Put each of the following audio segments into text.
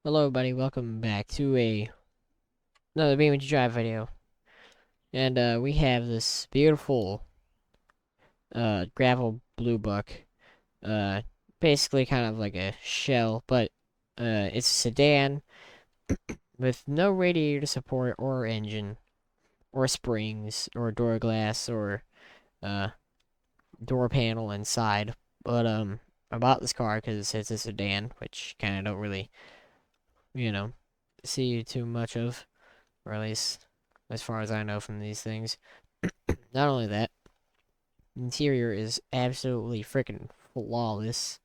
Hello everybody, welcome back to another BeamNG.Drive video. And we have this beautiful gravel Bluebuck. Uh Basically kind of like a shell, but it's a sedan with no radiator support or engine or springs or door glass or uh door panel inside. But I bought this car because it's a sedan, which kind of don't really, you know, see too much of, or at least as far as I know from these things. Not only that, interior is absolutely freaking flawless.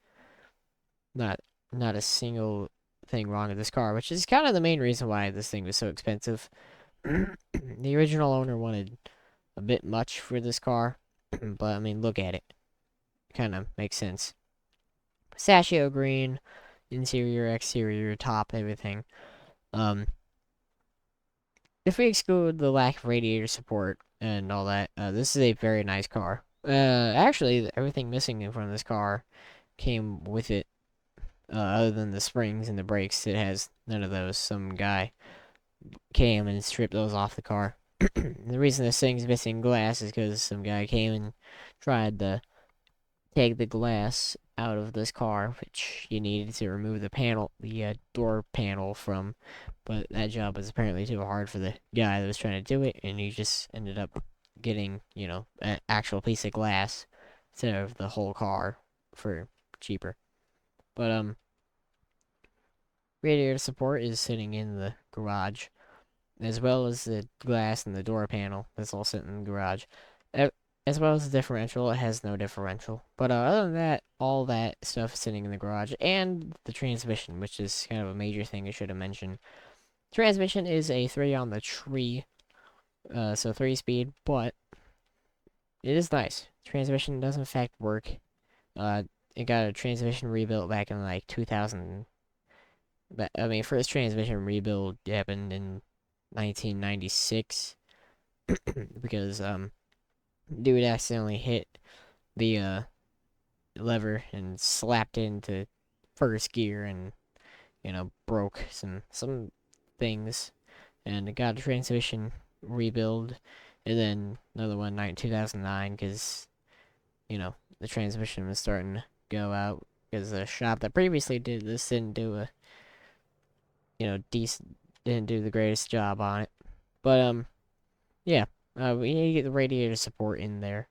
Not not a single thing wrong with this car, which is kind of the main reason why this thing was so expensive. The original owner wanted a bit much for this car, but I mean, look at it. Kind of makes sense. Pistachio green, interior, exterior, top, everything. Um, if we exclude the lack of radiator support and all that, this is a very nice car. Actually, everything missing in front of this car came with it, other than the springs and the brakes. It has none of those. Some guy came and stripped those off the car. The reason this thing's missing glass is because some guy came and tried to take the glass out of this car, which you needed to remove the panel, the door panel from, but that job was apparently too hard for the guy that was trying to do it, and he just ended up getting, an actual piece of glass instead of the whole car for cheaper. But radiator support is sitting in the garage, as well as the glass and the door panel that's all sitting in the garage. As well as the differential, it has no differential. But other than that, all that stuff is sitting in the garage, and the transmission, which is kind of a major thing I should have mentioned. Transmission is a 3 on the tree, so 3 speed, but it is nice. Transmission does in fact work. It got a transmission rebuilt back in like 2000. But I mean, first transmission rebuild happened in 1996 because dude accidentally hit the lever and slapped into first gear and broke some things, and it got a transmission rebuild, and then another one in 2009 because the transmission was starting to go out because the shop that previously did this didn't do a decent didn't do the greatest job on it. But yeah, we need to get the radiator support in there,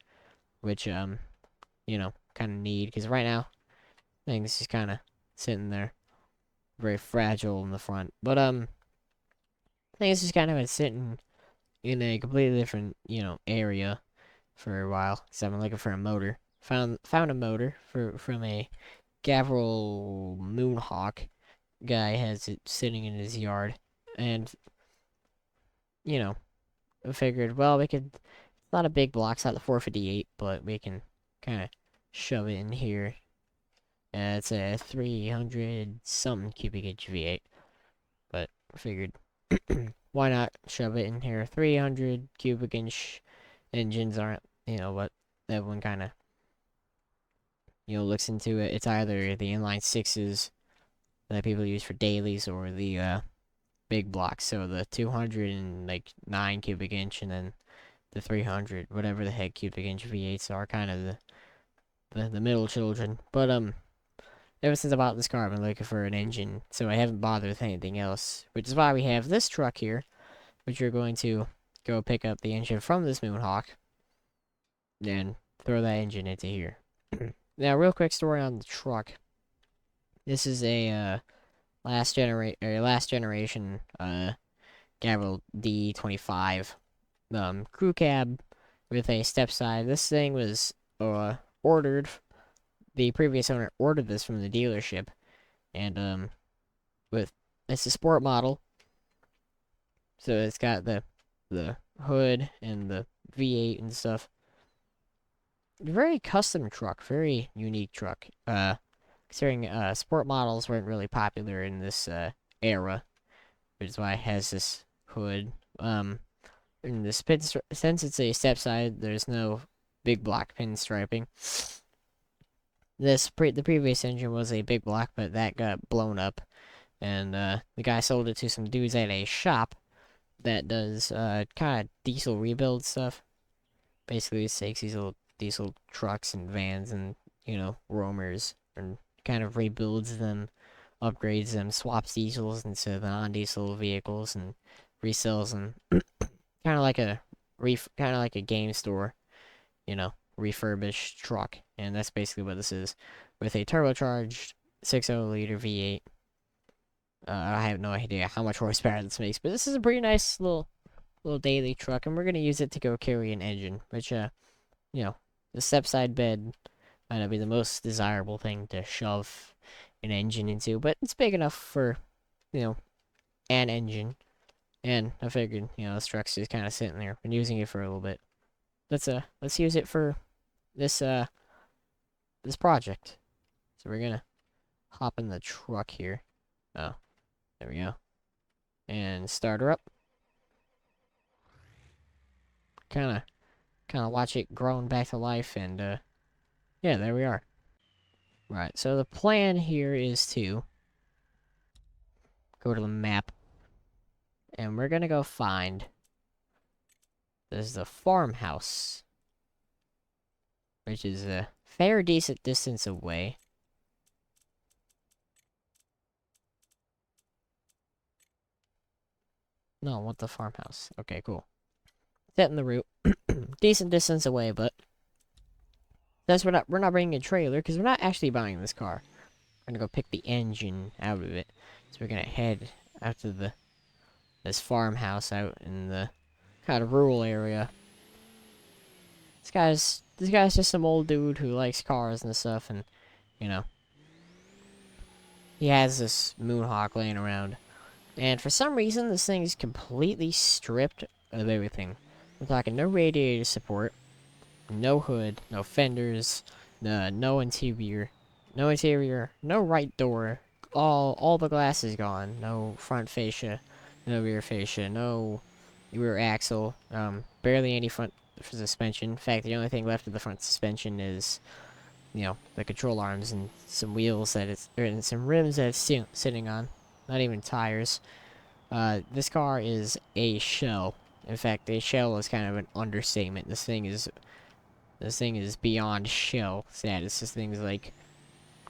which kind of need, because right now things just kind of sitting there, very fragile in the front. But things just kind of been sitting in a completely different area for a while. So I'm looking for a motor. Found a motor from a Gavril Moonhawk guy, has it sitting in his yard, and you know I figured, well, we could. It's not a big block, it's not the 458, but we can kind of shove it in here. It's a 300 something cubic inch V8, but I figured, why not shove it in here? 300 cubic inch engines aren't, what everyone kind of, looks into it. It's either the inline sixes that people use for dailies or the big blocks. So the 209 cubic inch and then the 300, whatever the heck cubic inch V8s are, kind of the middle children. But ever since I bought this car, I've been looking for an engine, so I haven't bothered with anything else, which is why we have this truck here, which you're going to go pick up the engine from this Moonhawk, and throw that engine into here. Now, real quick story on the truck. This is a last generation Gavril D25 crew cab with a step side. This thing was ordered. The previous owner ordered this from the dealership, and with it's a sport model, so it's got the hood and the V8 and stuff. Very custom truck, very unique truck. Considering sport models weren't really popular in this era, which is why it has this hood. In this since it's a step side, there's no big block pinstriping. The previous engine was a big block, but that got blown up And the guy sold it to some dudes at a shop that does kind of diesel rebuild stuff. Basically, it takes these little diesel trucks and vans and, roamers, and kind of rebuilds them, upgrades them, swaps diesels into the non-diesel vehicles, and resells them. Kind of like a kind of like a game store, refurbished truck. And that's basically what this is, with a turbocharged 6.0 liter V8. I have no idea how much horsepower this makes, but this is a pretty nice little daily truck, and we're gonna use it to go carry an engine, which you know, the step-side bed might not be the most desirable thing to shove an engine into, but it's big enough for, an engine. And I figured, this truck's just kind of sitting there. Been using it for a little bit. Let's use it for this this project. So we're gonna hop in the truck here. Oh, there we go. And start her up. Kind of watch it growing back to life, and yeah, there we are. Right. So the plan here is to go to the map, and we're gonna go find. There's the farmhouse, which is a fair decent distance away. No, what the farmhouse? Okay, cool. Setting the route. Decent distance away, but that's we're not bringing a trailer because we're not actually buying this car. We're gonna go pick the engine out of it. So we're gonna head out to this farmhouse out in the kind of rural area. This guy's just some old dude who likes cars and stuff, and you know he has this Moonhawk laying around. And for some reason, this thing is completely stripped of everything. We're talking no radiator support, no hood, no fenders, no interior, no right door. All the glass is gone. No front fascia, no rear fascia, no rear axle. Barely any front suspension. In fact, the only thing left of the front suspension is, the control arms and some wheels and some rims that it's sitting on. Not even tires. This car is a shell. In fact, a shell is kind of an understatement. This thing is beyond shell status. This thing is like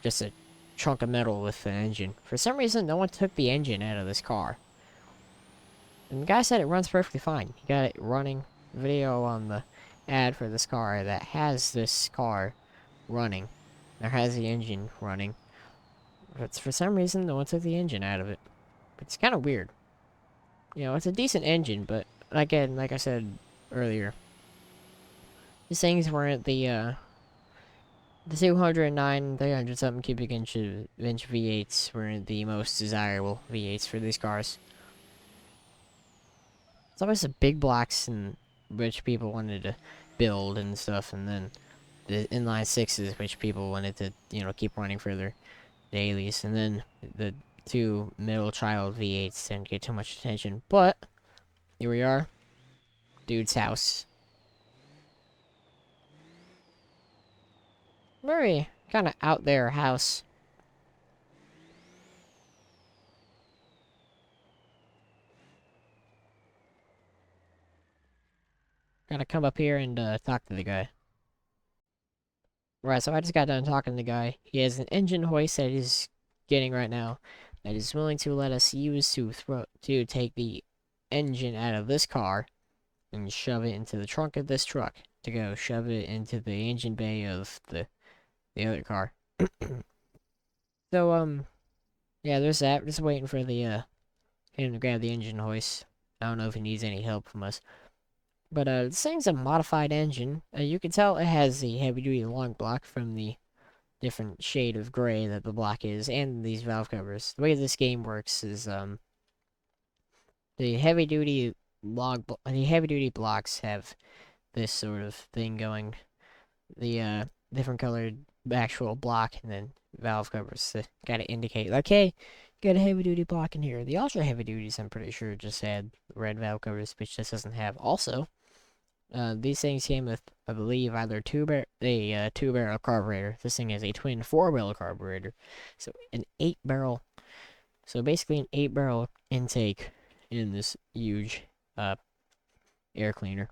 just a chunk of metal with an engine. For some reason, no one took the engine out of this car. And the guy said it runs perfectly fine. He got it running. Video on the ad for this car that has this car running. There has the engine running. But for some reason, no one took the engine out of it. It's kind of weird. It's a decent engine, but again, like I said earlier, these things weren't the 209, 300 something cubic inch V8s weren't the most desirable V8s for these cars. It's always the big blocks and which people wanted to build and stuff, and then the inline sixes which people wanted to, keep running for their dailies, and then the two middle child V8s didn't get too much attention. But here we are, dude's house. Very kind of out there house. Gotta come up here and talk to the guy. Right, so I just got done talking to the guy. He has an engine hoist that he's getting right now that is willing to let us use to take the engine out of this car and shove it into the trunk of this truck to go shove it into the engine bay of the other car. So yeah, there's that. We're just waiting for the him to grab the engine hoist. I don't know if he needs any help from us. But this thing's a modified engine. You can tell it has the heavy-duty long block from the different shade of gray that the block is, and these valve covers. The way this game works is the heavy-duty blocks have this sort of thing going. The different colored actual block and then valve covers to kind of indicate, like, hey, got a heavy-duty block in here. The ultra heavy-duties, I'm pretty sure, just had red valve covers, which this doesn't have. Also, these things came with, I believe, either two-barrel carburetor. This thing has a twin 4-barrel carburetor, so an 8-barrel So basically an 8-barrel intake in this huge uh, air cleaner.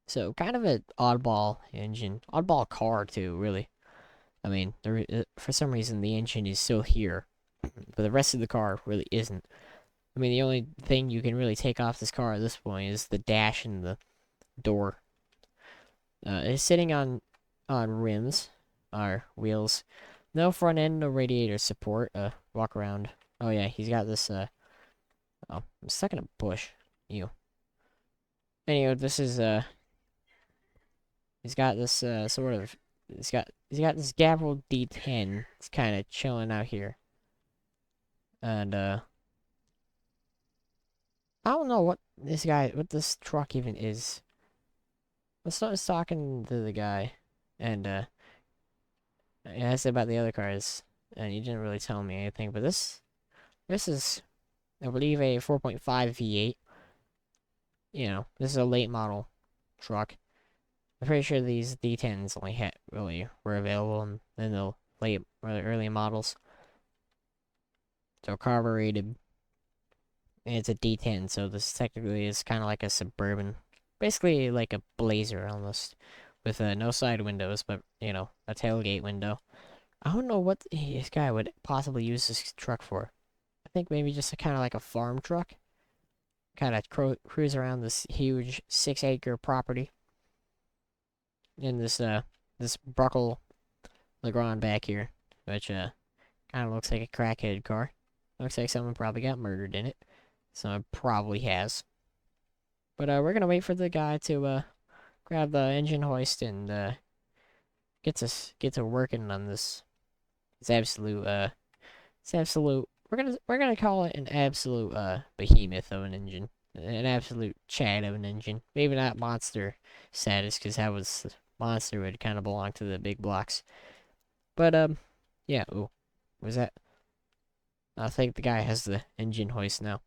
So kind of an oddball engine, oddball car too, really. I mean, for some reason the engine is still here, but the rest of the car really isn't. I mean, the only thing you can really take off this car at this point is the dash and the door. It's sitting on rims, or wheels. No front end, no radiator support. Walk around. Oh yeah, he's got this. Oh, I'm stuck in a bush. You. Anyway, this is he's got this sort of. He's got this Gavril D10. It's kind of chilling out here, and I don't know what this truck even is. Let's start talking to the guy, and I asked about the other cars, and he didn't really tell me anything. But this is, I believe, a 4.5 V8. You know, this is a late model truck. I'm pretty sure these D10s only really were available in the late or the early models. So carbureted, and it's a D10, so this technically is kind of like a suburban, basically like a Blazer almost, with no side windows, but you know, a tailgate window. I don't know what this guy would possibly use this truck for. I think maybe just kind of like a farm truck. Kind of cruise around this huge 6-acre property. In this Bruckle Legrand back here, which kind of looks like a crackhead car. Looks like someone probably got murdered in it. Someone probably has. But we're gonna wait for the guy to grab the engine hoist and get to working on this. It's absolute it's absolute. We're gonna call it an absolute behemoth of an engine, an absolute Chad of an engine. Maybe not monster status, because that was monster would kind of belong to the big blocks. But yeah. Ooh, was that? I think the guy has the engine hoist now.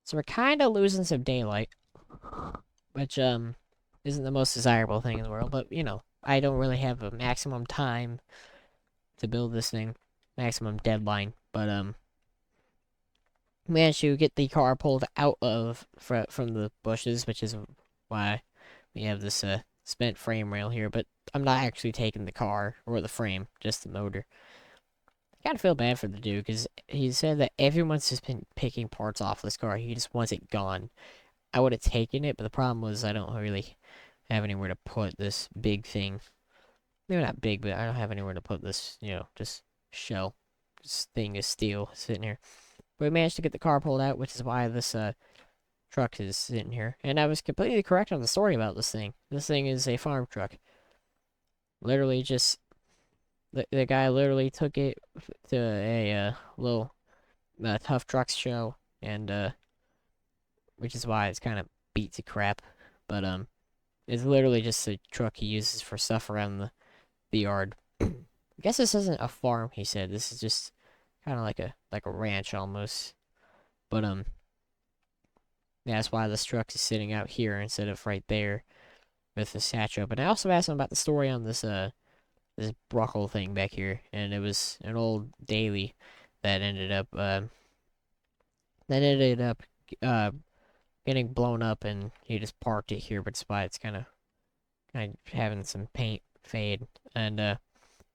So we're kind of losing some daylight, which isn't the most desirable thing in the world. But you know, I don't really have a maximum time to build this thing, maximum deadline. But managed to get the car pulled out of from the bushes, which is why we have this spent frame rail here. But I'm not actually taking the car or the frame, just the motor. I kind of feel bad for the dude because he said that everyone's just been picking parts off this car. He just wants it gone. I would have taken it, but the problem was I don't really have anywhere to put this big thing. Maybe not big, but I don't have anywhere to put this, you know, just shell. This thing of steel sitting here. But we managed to get the car pulled out, which is why this truck is sitting here. And I was completely correct on the story about this thing. This thing is a farm truck. Literally just the guy literally took it to a little tough trucks show, and which is why it's kind of beat to crap. But it's literally just a truck he uses for stuff around the yard. I guess this isn't a farm, he said. This is just kind of like a ranch almost. But yeah, that's why this truck is sitting out here instead of right there with the satch open. I also asked him about the story on this Bruckle thing back here, and it was an old daily that ended up uh getting blown up, and he just parked it here, but despite it's kind of having some paint fade, and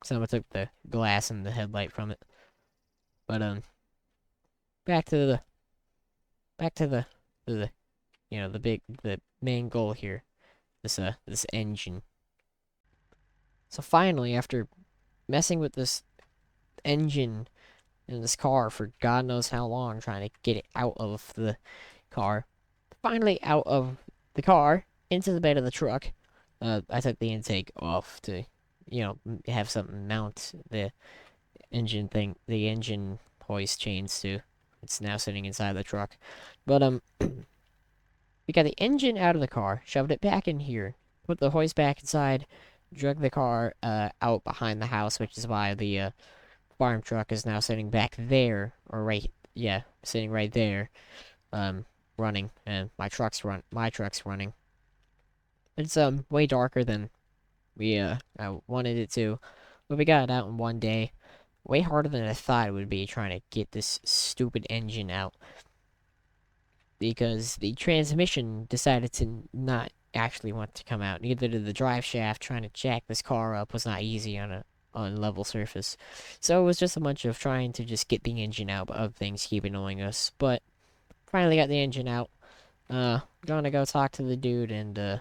someone took the glass and the headlight from it. But back to the to the you know, the main goal here, this engine. So finally, after messing with this engine in this car for God knows how long, trying to get it out of the car, finally out of the car into the bed of the truck. I took the intake off to, you know, have something mount the engine hoist chains to. It's now sitting inside the truck. But we got the engine out of the car, shoved it back in here, put the hoist back inside, drug the car out behind the house, which is why the farm truck is now sitting back there, or sitting right there, running, and my truck's running. It's way darker than we I wanted it to, but we got it out in one day. way harder than I thought it would be trying to get this stupid engine out. Because the transmission decided to not actually want to come out. Neither did the drive shaft. Trying to jack this car up was not easy on a level surface. So it was just a bunch of trying to just get the engine out, but other things keep annoying us. But finally got the engine out. Gonna go talk to the dude and you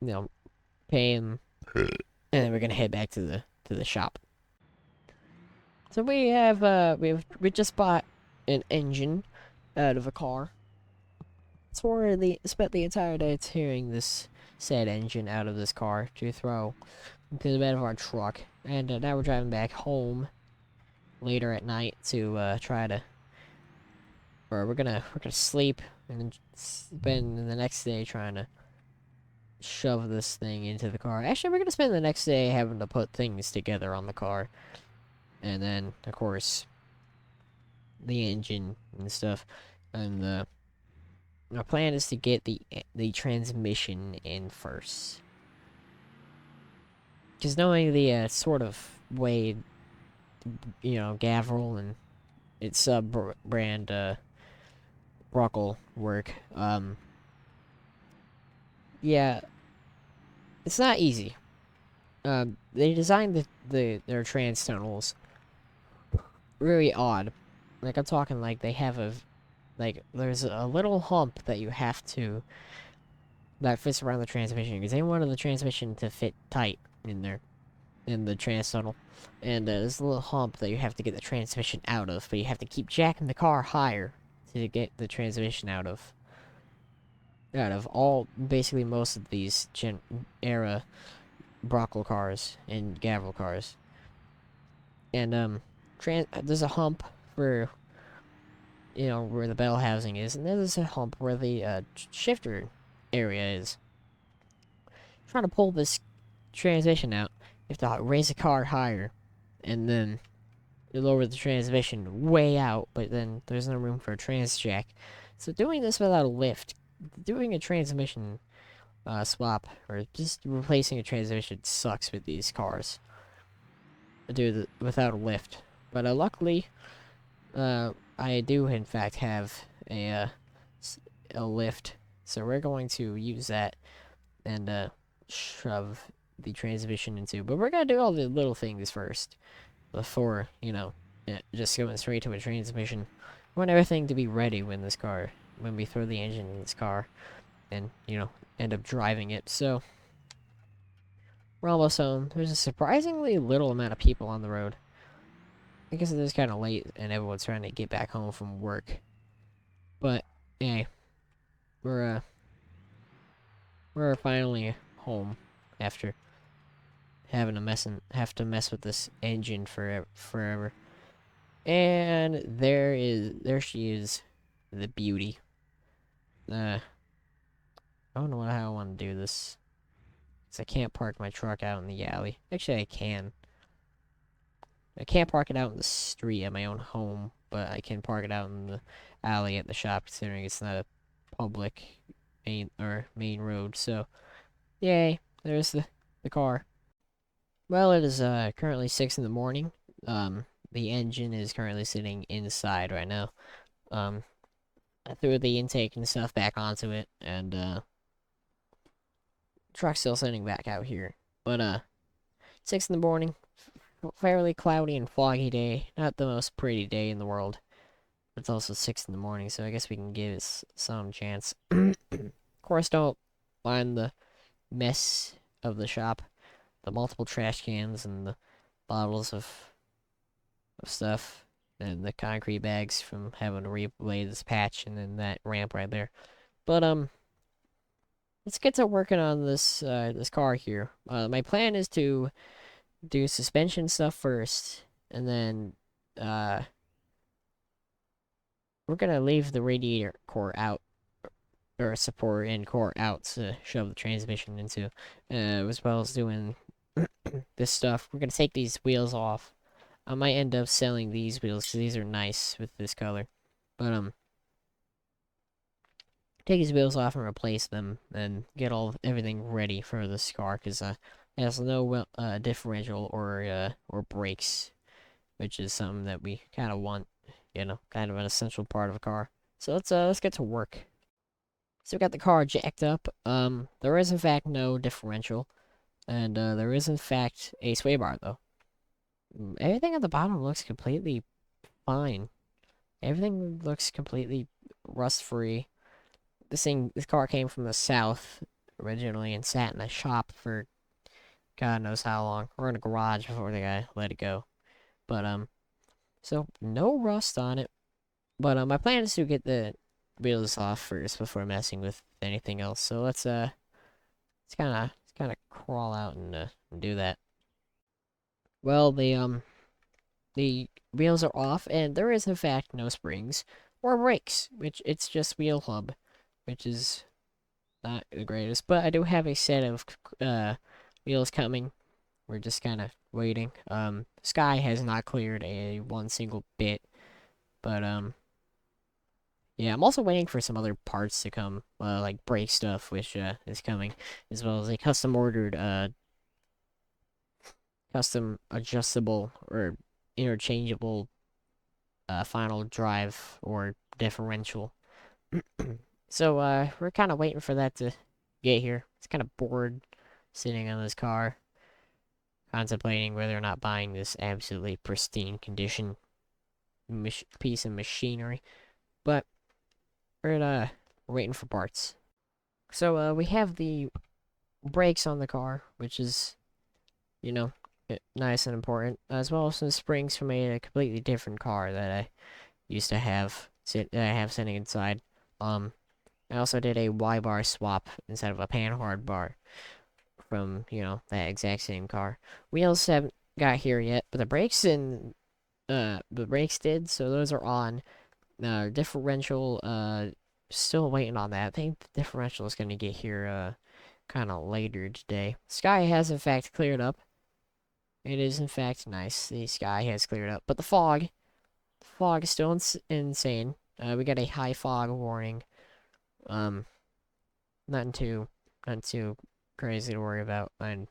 know, pay him, and then we're gonna head back to the shop. So we just bought an engine out of a car. Spent the entire day tearing this said engine out of this car to throw into the bed of our truck, and now we're driving back home later at night to try to, or we're gonna sleep and spend the next day trying to shove this thing into the car. Actually, we're gonna spend the next day having to put things together on the car, and then of course the engine and stuff, and our plan is to get the transmission in first. Because knowing the sort of way, Gavril and its sub brand Brockle work, yeah, it's not easy. They designed their trans tunnels really odd. Like I'm talking like they have there's a little hump that you have to that fits around the transmission because they wanted the transmission to fit tight in there in the trans tunnel, and there's a little hump that you have to get the transmission out of, but you have to keep jacking the car higher to get the transmission out of all basically most of these era Brockle cars and Gavril cars, and there's a hump for where the bell housing is, and there's a hump where the shifter area is. Trying to pull this transmission out, you have to raise the car higher, and then you lower the transmission way out, but then there's no room for a trans jack. So doing this without a lift, doing a transmission swap, or just replacing a transmission sucks with these cars. Without a lift. But luckily, I do in fact have a lift, so we're going to use that and shove the transmission into. But we're gonna do all the little things first before just going straight to a transmission. I want everything to be ready when we throw the engine in this car, and end up driving it. So we're almost home. There's a surprisingly little amount of people on the road. I guess it is kind of late and everyone's trying to get back home from work. But hey, we're finally home after having have to mess with this engine forever. And there she is, the beauty. I don't know how I want to do this. 'Cause I can't park my truck out in the alley. Actually, I can. I can't park it out in the street at my own home, but I can park it out in the alley at the shop, considering it's not a public main road. So, yay! There's the car. Well, it is currently 6 in the morning. The engine is currently sitting inside right now. I threw the intake and stuff back onto it, and truck's still sitting back out here. But 6 in the morning, fairly cloudy and foggy day. Not the most pretty day in the world. It's also 6 in the morning, so I guess we can give it some chance. Of course, don't mind the mess of the shop. The multiple trash cans and the bottles of stuff. And the concrete bags from having to relay this patch, and then that ramp right there. But, let's get to working on this car here. My plan is to do suspension stuff first, and then, we're gonna leave the radiator core out, or support and core out to shove the transmission into, as well as doing this stuff. We're gonna take these wheels off. I might end up selling these wheels because these are nice with this color. But, take these wheels off and replace them and get everything ready for this car because it has no differential or brakes which is something that we kind of want, kind of an essential part of a car. So let's get to work. So we got the car jacked up. There is in fact no differential, and there is in fact a sway bar though. Everything at the bottom looks completely fine. Everything looks completely rust free. This car came from the south originally and sat in a shop for God knows how long, or in a garage before the guy let it go. But so no rust on it. But my plan is to get the wheels off first before messing with anything else. So let's kind of crawl out and do that. Well, the wheels are off, and there is in fact no springs or brakes, which it's just wheel hub, which is not the greatest. But I do have a set of wheels coming. We're just kind of waiting. Sky has not cleared one single bit, but yeah, I'm also waiting for some other parts to come, like brake stuff, which is coming, as well as a custom ordered custom adjustable or interchangeable final drive or differential. So we're kind of waiting for that to get here. It's kind of bored sitting on this car, contemplating whether or not buying this absolutely pristine condition piece of machinery. But we're waiting for parts. So we have the brakes on the car, which is, nice and important, as well as some springs from a completely different car that I used to have sitting inside. I also did a Y bar swap instead of a panhard bar from that exact same car. Wheels haven't got here yet, but the brakes did, so those are on. Differential still waiting on that. I think the differential is gonna get here kind of later today. Sky has in fact cleared up. It is in fact nice. The sky has cleared up, but the fog is still insane. We got a high fog warning. Um, nothing too crazy to worry about. And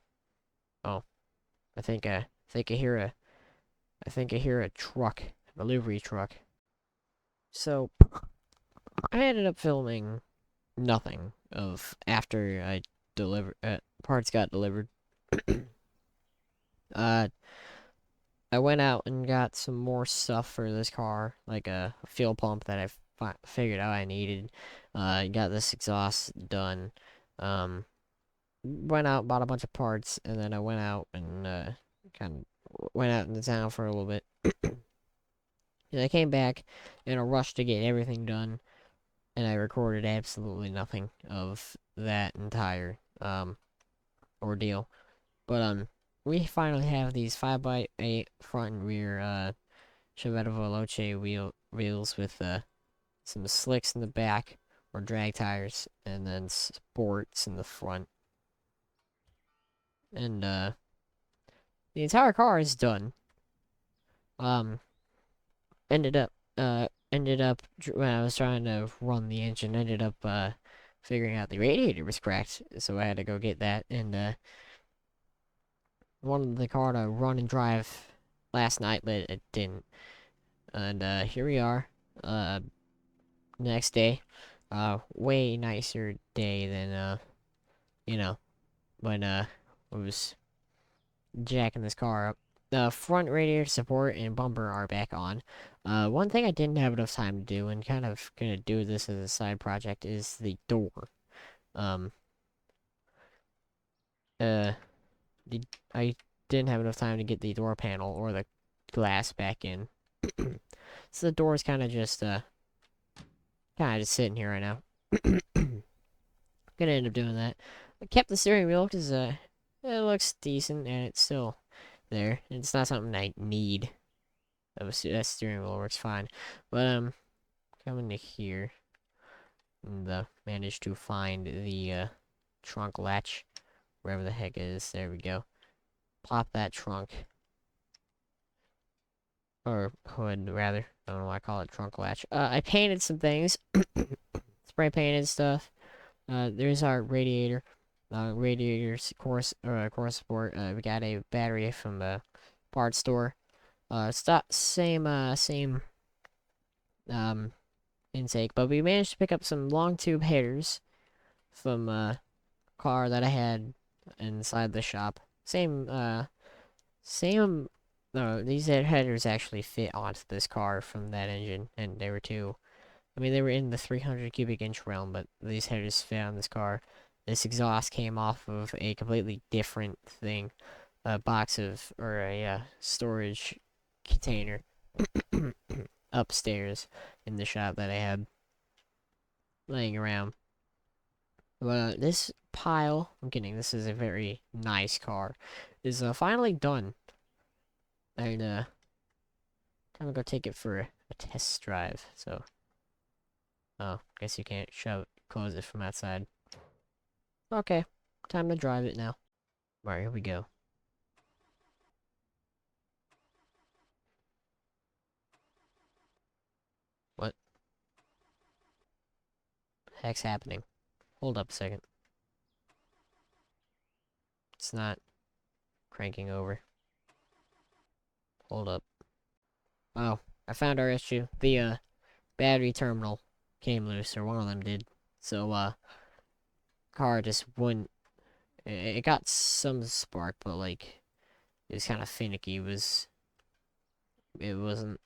oh, I think I hear a truck, a delivery truck. So I ended up filming nothing of after I parts got delivered. uh, I went out and got some more stuff for this car, like a fuel pump that I figured out I needed. Got this exhaust done. Um, Went out, bought a bunch of parts, and then I went out and kind of went out into town for a little bit. And I came back in a rush to get everything done, and I recorded absolutely nothing of that entire ordeal. But we finally have these 5x8 front and rear Chevette Veloce wheels with some slicks in the back or drag tires, and then sports in the front. And the entire car is done. Um, ended up when I was trying to run the engine, ended up figuring out the radiator was cracked, so I had to go get that and wanted the car to run and drive last night, but it didn't. And here we are, next day, way nicer day than you know, when I was jacking this car up. The front radiator support and bumper are back on. One thing I didn't have enough time to do, and kind of gonna do this as a side project, is the door. Um, uh, I didn't have enough time to get the door panel or the glass back in. So the door is kind of just sitting here right now. Gonna end up doing that. I kept the steering wheel because it looks decent and it's still there. It's not something I need. That steering wheel works fine. But coming to here and managed to find the trunk latch, wherever the heck it is. There we go. Pop that trunk. Or hood, rather. I don't know why I call it trunk latch. I painted some things. Spray painted stuff. There's our radiator. Radiator's core support. We got a battery from the parts store. It's not same intake, but we managed to pick up some long tube headers from a car that I had inside the shop. Same. No, these headers actually fit onto this car from that engine, and they were too. I mean, they were in the 300 cubic inch realm, but these headers fit on this car. This exhaust came off of a completely different thing, a box of or a storage container upstairs in the shop that I had laying around. But this pile, I'm kidding, this is a very nice car, is finally done. And time to go take it for a test drive. So, oh, guess you can't close it from outside. Okay, time to drive it now. Alright, here we go. What the heck's happening? Hold up a second. It's not cranking over. Hold up. Oh, I found our issue. The battery terminal came loose, or one of them did. So car just wouldn't. It got some spark, but like it was kind of finicky. It wasn't.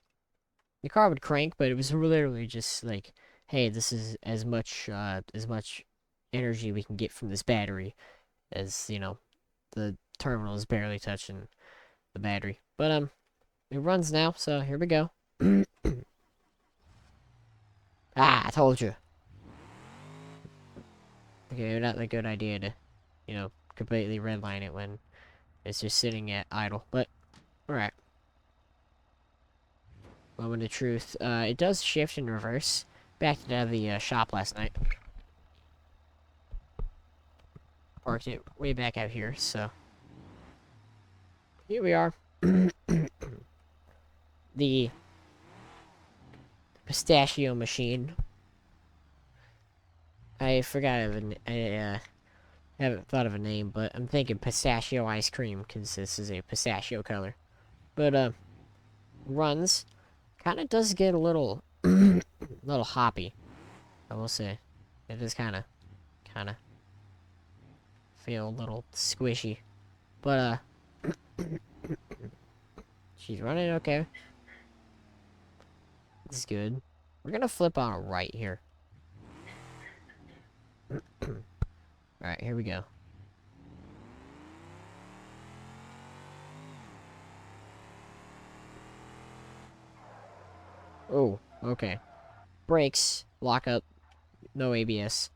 The car would crank, but it was literally just like, hey, this is as much energy we can get from this battery, as the terminal is barely touching the battery. But it runs now, so here we go. Ah, I told you. Okay, not a good idea to, completely redline it when it's just sitting at idle. But alright. Moment of truth. It does shift in reverse. Backed it out of the shop last night. Parked it way back out here, so here we are. The pistachio machine. I forgot I haven't thought of a name, but I'm thinking pistachio ice cream because this is a pistachio color. But runs kind of does get a little little hoppy. I will say it is kind of feel a little squishy, but she's running okay. This is good. We're gonna flip on a right here. Alright, here we go. Oh, okay. Brakes, lock up, no ABS.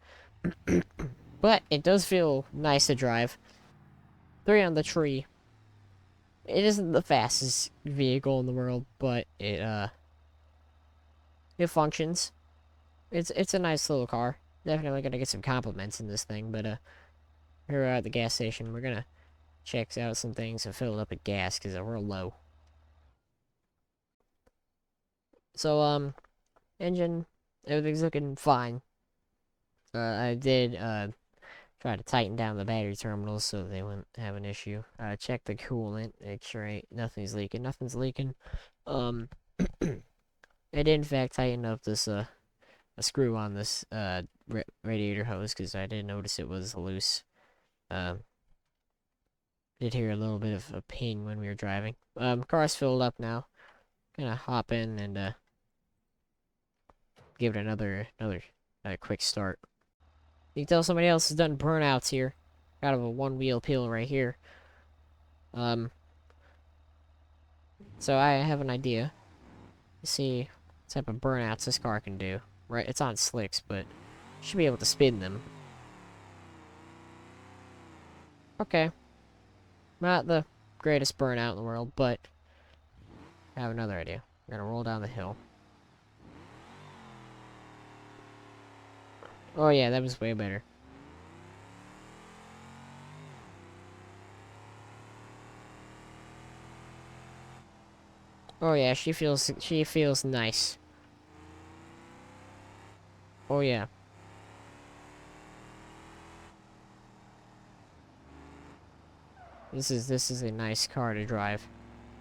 But it does feel nice to drive. 3 on the tree. It isn't the fastest vehicle in the world, but it functions. It's a nice little car. Definitely gonna get some compliments in this thing, but here we're at the gas station. We're gonna check out some things and fill it up with gas because we're low. So engine, everything's looking fine. I did try to tighten down the battery terminals so they wouldn't have an issue. Check the coolant, make sure nothing's leaking. Nothing's leaking. Um, I did in fact tighten up this a screw on this radiator hose because I did notice it was loose. Did hear a little bit of a ping when we were driving. Car's filled up now. Gonna hop in and give it another quick start. You can tell somebody else has done burnouts here. Out of a one-wheel peel right here. So I have an idea. Let's see what type of burnouts this car can do. Right, it's on slicks, but should be able to spin them. Okay. Not the greatest burnout in the world, but I have another idea. We're gonna roll down the hill. Oh yeah, that was way better. Oh yeah, she feels nice. Oh yeah. This is a nice car to drive.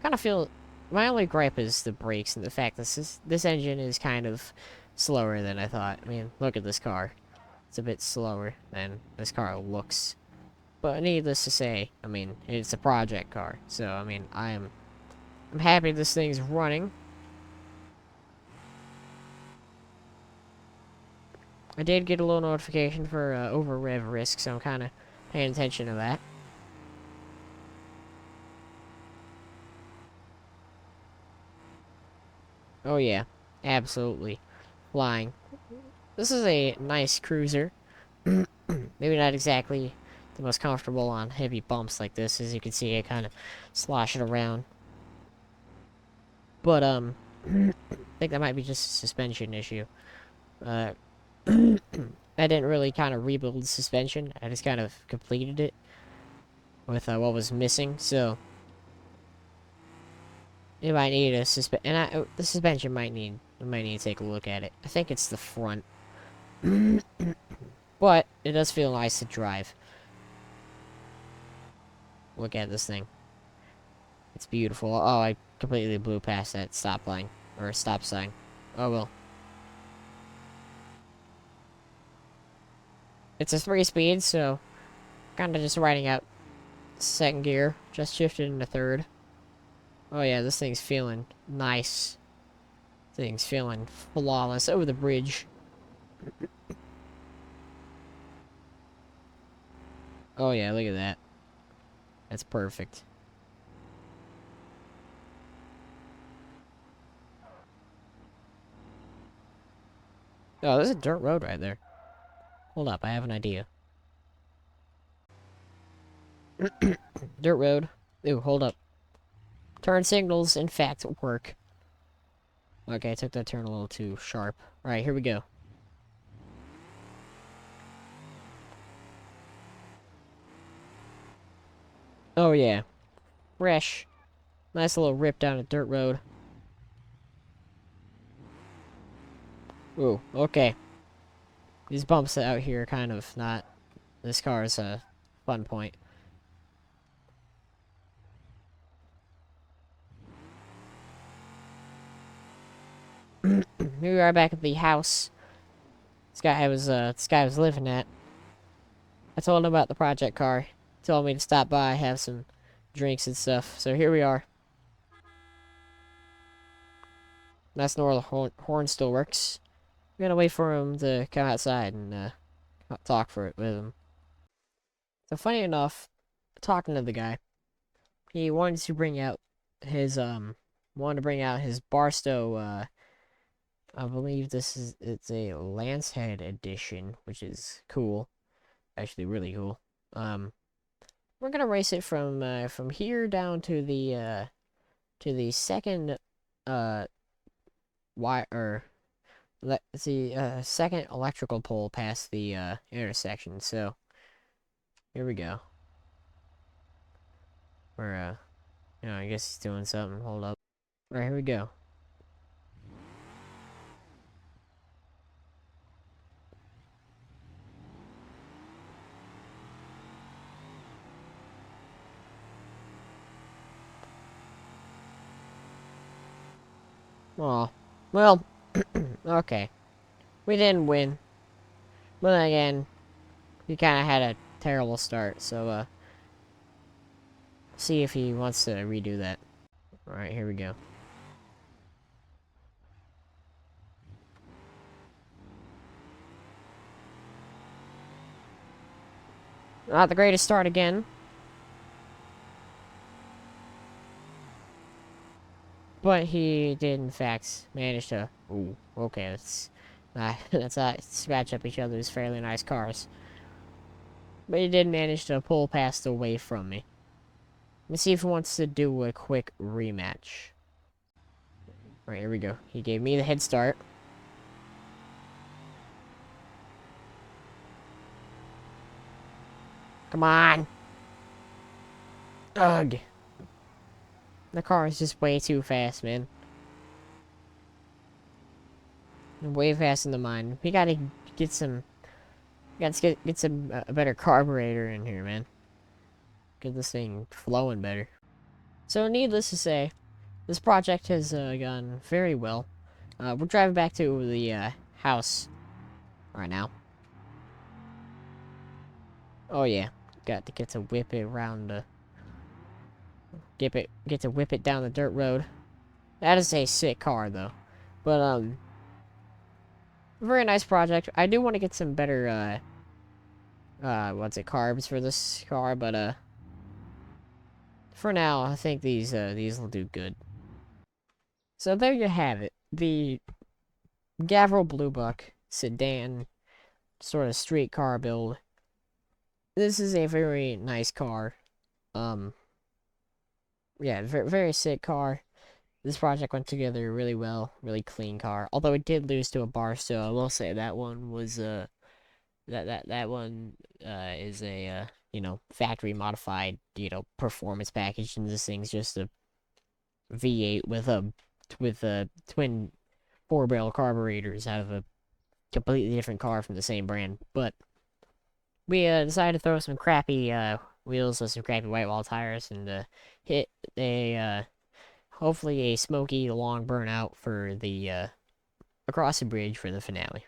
Kind of feel my only gripe is the brakes and the fact that this engine is kind of slower than I thought. I mean, look at this car. It's a bit slower than this car looks. But needless to say, I mean, it's a project car. So, I mean, I'm happy this thing's running. I did get a little notification for over rev risk, so I'm kind of paying attention to that. Oh yeah, absolutely. Flying. This is a nice cruiser. Maybe not exactly the most comfortable on heavy bumps like this. As you can see, I kind of slosh it around. But, I think that might be just a suspension issue. I didn't really kind of rebuild the suspension. I just kind of completed it with what was missing. So, it might need a the suspension might need to take a look at it. I think it's the front. But it does feel nice to drive. Look at this thing. It's beautiful. Oh, I completely blew past that stop line. Or stop sign. Oh well. It's a 3-speed, so kinda just riding out second gear. Just shifted into third. Oh yeah, this thing's feeling nice. Thing's feeling flawless over the bridge. Oh yeah, look at that. That's perfect. Oh, there's a dirt road right there. Hold up, I have an idea. Dirt road. Ooh, hold up. Turn signals, in fact, work. Okay, I took that turn a little too sharp. Alright, here we go. Oh yeah. Fresh. Nice little rip down a dirt road. Ooh, okay. These bumps out here are kind of not... This car is a fun point. Here we are back at the house this guy was living at. I told him about the project car. He told me to stop by, have some drinks and stuff. So here we are. Nice North horn still works. I'm gonna wait for him to come outside and talk for it with him. So funny enough, talking to the guy, he wanted to bring out his Barstow, I believe it's a Lancehead edition, which is cool. Actually really cool. We're gonna race it from here down to the second, wire, let's see, second electrical pole past the, intersection, so, here we go. We're, I guess he's doing something, hold up. Alright, here we go. Aw. Well, okay. We didn't win. But then again, we kinda had a terrible start, so, see if he wants to redo that. Alright, here we go. Not the greatest start again. But he did, in fact, manage to... Ooh, okay, let's not scratch up each other's fairly nice cars. But he did manage to pull past away from me. Let's see if he wants to do a quick rematch. Alright, here we go. He gave me the head start. Come on! Ugh! The car is just way too fast, man. Way faster than mine. We gotta get some... get some a better carburetor in here, man. Get this thing flowing better. So, needless to say, This project has gone very well. We're driving back to the house right now. Oh yeah, got to get to whip it around the get to whip it down the dirt road. That is a sick car though, but very nice project. I do want to get some better what's it, carbs for this car, but for now I think these will do good. So there you have it, the Gavril Bluebuck sedan, sort of street car build. This is a very nice car. Yeah, very sick car. This project went together really well, really clean car. Although it did lose to a bar, so I will say that one was that one is a you know, factory modified, you know, performance package, and this thing's just a V8 with a twin 4-barrel carburetors out of a completely different car from the same brand. But we decided to throw some crappy wheels with some crappy white wall tires and hit a hopefully a smoky long burnout for the across the bridge for the finale.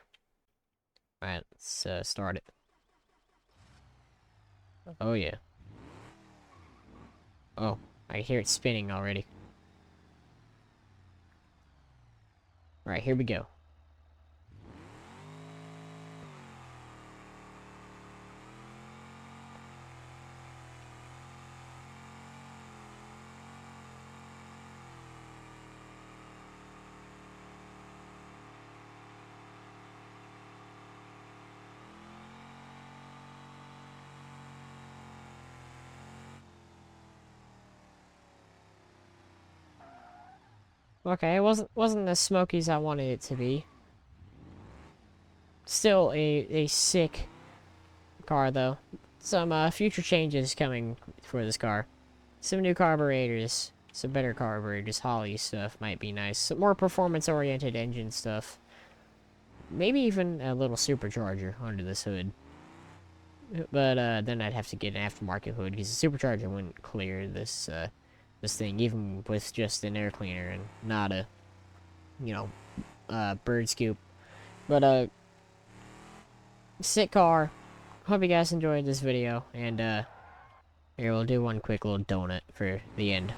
Alright, let's start it. Oh yeah. Oh, I hear it spinning already. Alright, here we go. Okay, it wasn't as smoky as I wanted it to be. Still a sick car though. Some future changes coming for this car. Some new carburetors, some better carburetors, Holly stuff might be nice. Some more performance-oriented engine stuff. Maybe even a little supercharger under this hood. But then I'd have to get an aftermarket hood because the supercharger wouldn't clear this thing, even with just an air cleaner and not a, you know, bird scoop. But sick car. Hope you guys enjoyed this video, and here we'll do one quick little donut for the end.